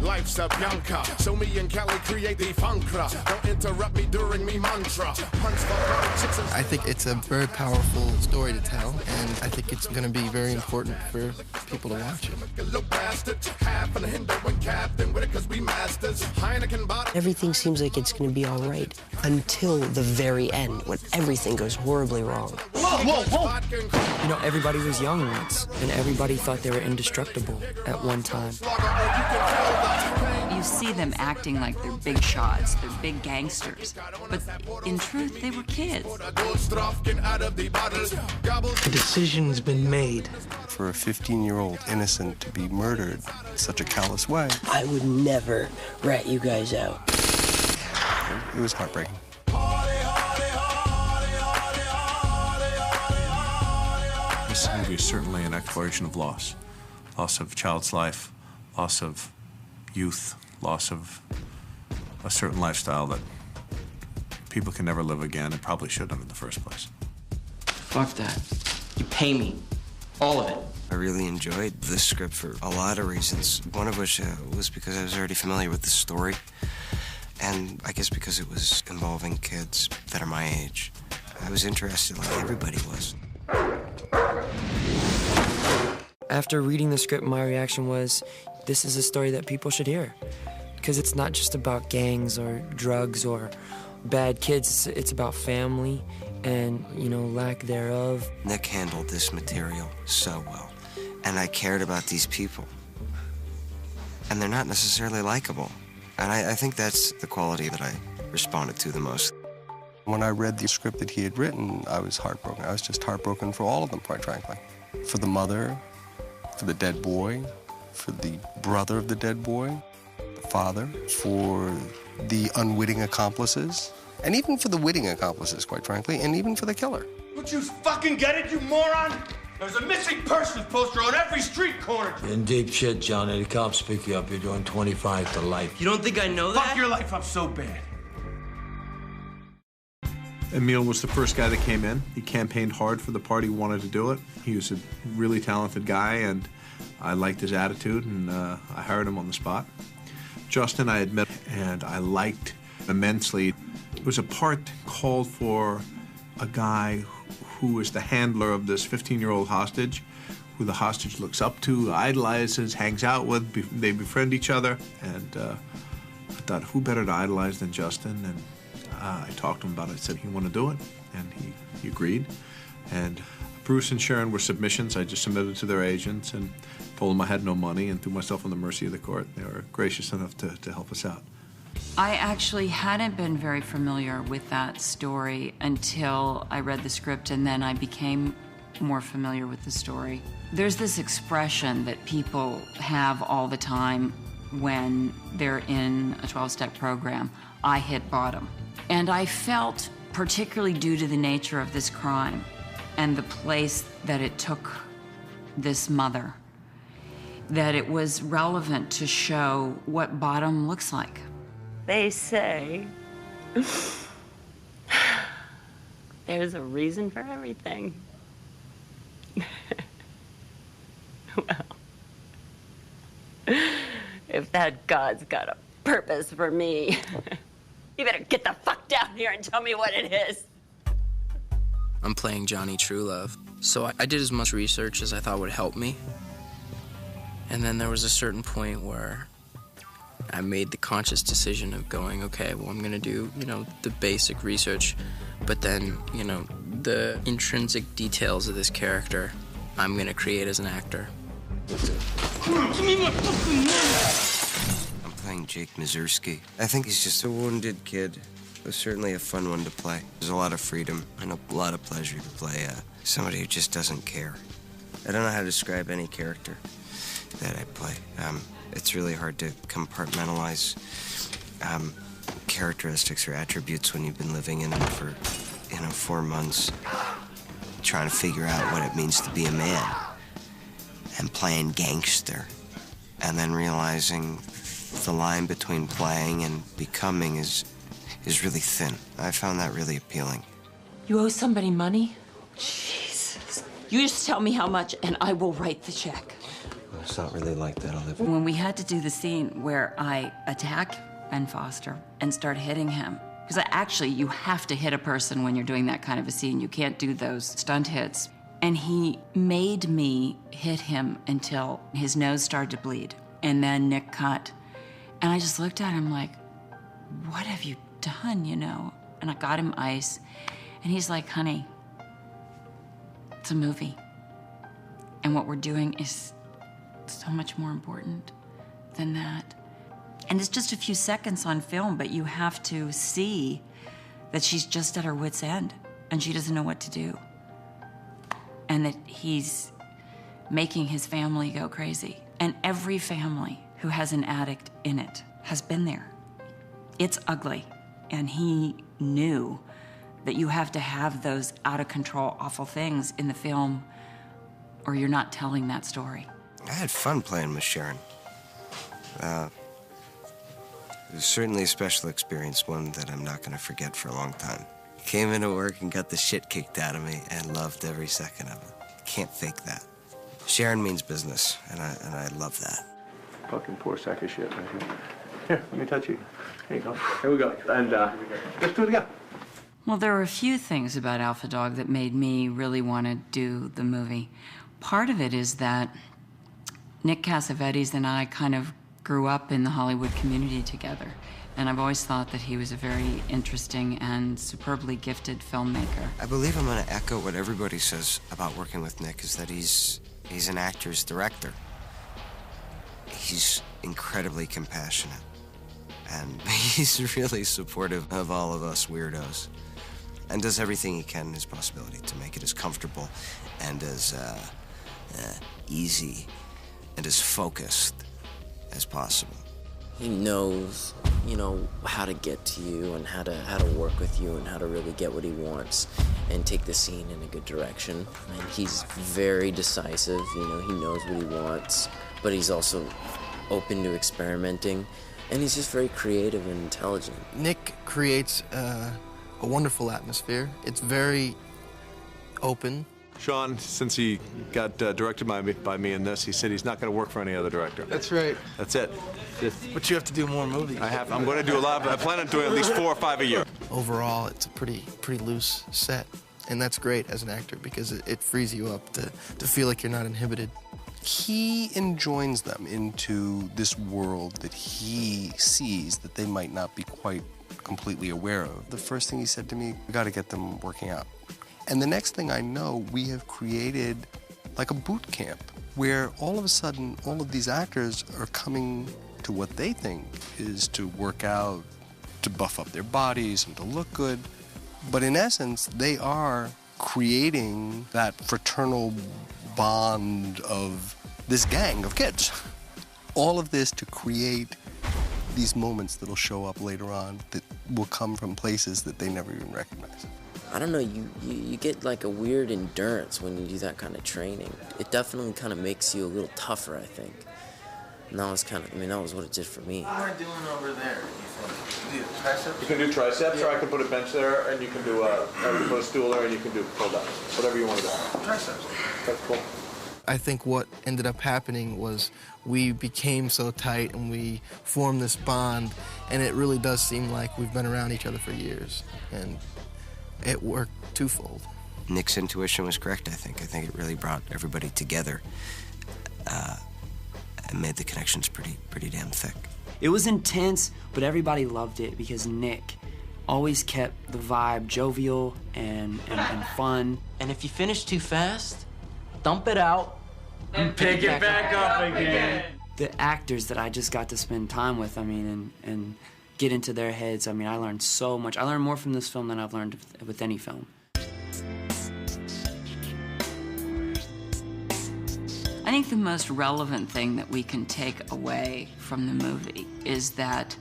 Life's a bianca, so me and Kelly create the funkra. Don't interrupt me during me mantra. I think it's a very powerful story to tell, and I think it's going to be very important for people to watch it. Everything seems like it's going to be all right until the very end, when everything goes horribly wrong. Whoa, whoa, whoa! You know, everybody was young once, and everybody thought they were indestructible at one time. You see them acting like they're big shots, they're big gangsters, but in truth, they were kids. The decision's been made. For a 15-year-old innocent to be murdered in such a callous way. I would never rat you guys out. It was heartbreaking. This movie is certainly an exploration of loss. Loss of a child's life, loss of youth, loss of a certain lifestyle that people can never live again and probably shouldn't in the first place. Fuck that. You pay me. All of it. I really enjoyed this script for a lot of reasons, one of which was because I was already familiar with the story, and I guess because it was involving kids that are my age. I was interested like everybody was. After reading the script, my reaction was, this is a story that people should hear. Because it's not just about gangs or drugs or bad kids, it's about family and, you know, lack thereof. Nick handled this material so well, and I cared about these people. And they're not necessarily likable. And I think that's the quality that I responded to the most. When I read the script that he had written, I was heartbroken. I was just heartbroken for all of them, quite frankly. For the mother, for the dead boy, for the brother of the dead boy, the father, for the unwitting accomplices, and even for the witting accomplices, quite frankly, and even for the killer. Don't you fucking get it, you moron? There's a missing persons poster on every street corner. You're in deep shit, Johnny. The cops pick you up. You're doing 25 to life. You don't think I know that? Fuck your life up so bad. Emil was the first guy that came in. He campaigned hard for the party, wanted to do it. He was a really talented guy, and I liked his attitude, and I hired him on the spot. Justin I had met, and I liked immensely. It was a part called for a guy who is the handler of this 15-year-old hostage, who the hostage looks up to, idolizes, hangs out with, they befriend each other, and I thought, who better to idolize than Justin? And I talked to him about it. I said he wanted to do it, and he agreed. And Bruce and Sharon were submissions. I just submitted to their agents and told them I had no money and threw myself on the mercy of the court. They were gracious enough to help us out. I actually hadn't been very familiar with that story until I read the script, and then I became more familiar with the story. There's this expression that people have all the time when they're in a 12-step program, I hit bottom. And I felt, particularly due to the nature of this crime and the place that it took this mother, that it was relevant to show what bottom looks like. They say there's a reason for everything. Well, if that God's got a purpose for me, you better get the fuck down here and tell me what it is. I'm playing Johnny Truelove, so I did as much research as I thought would help me. And then there was a certain point where I made the conscious decision of going, okay, well, I'm gonna do, the basic research, but then, the intrinsic details of this character, I'm gonna create as an actor. I'm playing Jake Mazursky. I think he's just a wounded kid. It was certainly a fun one to play. There's a lot of freedom and a lot of pleasure to play somebody who just doesn't care. I don't know how to describe any character that I play. It's really hard to compartmentalize characteristics or attributes when you've been living in them for, 4 months, trying to figure out what it means to be a man and playing gangster, and then realizing the line between playing and becoming is really thin. I found that really appealing. You owe somebody money? Jesus. You just tell me how much and I will write the check. It's not really like that, Olivia. When we had to do the scene where I attack Ben Foster and start hitting him, because actually you have to hit a person when you're doing that kind of a scene. You can't do those stunt hits. And he made me hit him until his nose started to bleed. And then Nick cut. And I just looked at him like, what have you done, you know? And I got him ice. And he's like, honey, it's a movie. And what we're doing is so much more important than that. And it's just a few seconds on film, but you have to see that she's just at her wit's end and she doesn't know what to do. And that he's making his family go crazy. And every family who has an addict in it has been there. It's ugly. And he knew that you have to have those out of control, awful things in the film or you're not telling that story. I had fun playing with Sharon. It was certainly a special experience, one that I'm not going to forget for a long time. Came into work and got the shit kicked out of me and loved every second of it. Can't fake that. Sharon means business, and I love that. Fucking poor sack of shit right here. Here, let me touch you. Here you go. Here we go. And let's do it again. Well, there were a few things about Alpha Dog that made me really want to do the movie. Part of it is that Nick Cassavetes and I kind of grew up in the Hollywood community together. And I've always thought that he was a very interesting and superbly gifted filmmaker. I believe I'm going to echo what everybody says about working with Nick, is that he's an actor's director. He's incredibly compassionate. And he's really supportive of all of us weirdos. And does everything he can in his possibility to make it as comfortable and as easy and as focused as possible. He knows, you know, how to get to you and how to work with you and how to really get what he wants and take the scene in a good direction. And he's very decisive, you know, he knows what he wants, but he's also open to experimenting, and he's just very creative and intelligent. Nick creates a wonderful atmosphere. It's very open. Sean, since he got directed by me in this, he said he's not going to work for any other director. That's right. That's it. But you have to do more movies. I'm going to do a lot. I plan on doing at least 4 or 5 a year. Overall, it's a pretty loose set, and that's great as an actor because it frees you up to feel like you're not inhibited. He enjoins them into this world that he sees that they might not be quite completely aware of. The first thing he said to me, we got to get them working out. And the next thing I know, we have created like a boot camp where all of a sudden, all of these actors are coming to what they think is to work out, to buff up their bodies and to look good. But in essence, they are creating that fraternal bond of this gang of kids. All of this to create these moments that'll show up later on that will come from places that they never even recognize. I don't know, you get like a weird endurance when you do that kind of training. It definitely kind of makes you a little tougher, I think. And that was kind of, that was what it did for me. What am I doing over there, you think? Do triceps? You can do triceps, or I can put a bench there, and you can do put a stool there, and you can do pull-downs. Whatever you want to do. Triceps. That's cool. I think what ended up happening was we became so tight and we formed this bond, and it really does seem like we've been around each other for years, and it worked twofold. Nick's intuition was correct, I think. I think it really brought everybody together and made the connections pretty damn thick. It was intense, but everybody loved it because Nick always kept the vibe jovial and fun. And if you finish too fast, dump it out and pick it back up again. The actors that I just got to spend time with, and get into their heads, I learned so much. I learned more from this film than I've learned with any film. I think the most relevant thing that we can take away from the movie is that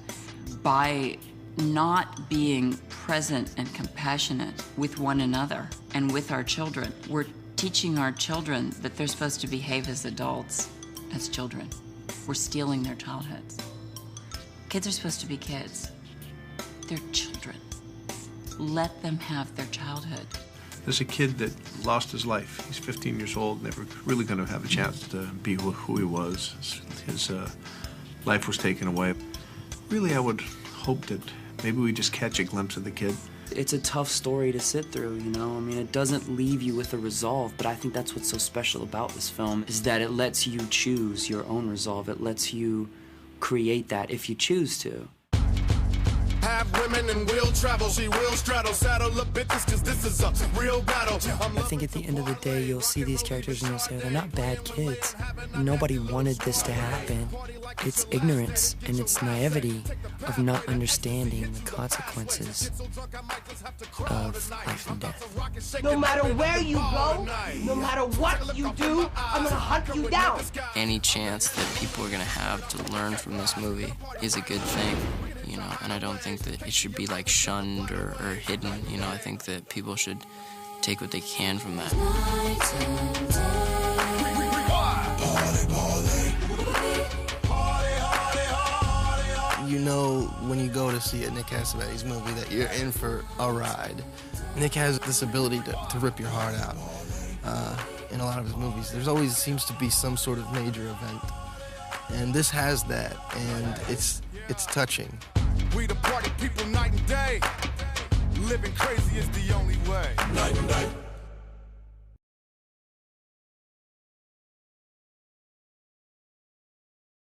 by not being present and compassionate with one another and with our children, we're teaching our children that they're supposed to behave as adults, as children. We're stealing their childhoods. Kids are supposed to be kids. They're children. Let them have their childhood. There's a kid that lost his life. He's 15 years old, never really going to have a chance to be who he was. His life was taken away. Really, I would hope that maybe we just catch a glimpse of the kid. It's a tough story to sit through, you know? I mean, it doesn't leave you with a resolve, but I think that's what's so special about this film, is that it lets you choose your own resolve. It lets you create that if you choose to. Have women and will travel, she will straddle, saddle up bitches, cause this is a real battle. I think at the end of the day, you'll see these characters and you'll say, they're not bad kids. Nobody wanted this to happen. It's ignorance and it's naivety of not understanding the consequences of life and death. No matter where you go, no matter what you do, I'm gonna hunt you down. Any chance that people are gonna have to learn from this movie is a good thing, you know, and I don't think that it should be like shunned or hidden, you know. I think that people should take what they can from that. You know when you go to see a Nick Cassavetes movie that you're in for a ride. Nick has this ability to rip your heart out in a lot of his movies. There's always seems to be some sort of major event, and this has that, and it's touching. We the party people night and day. Living crazy is the only way.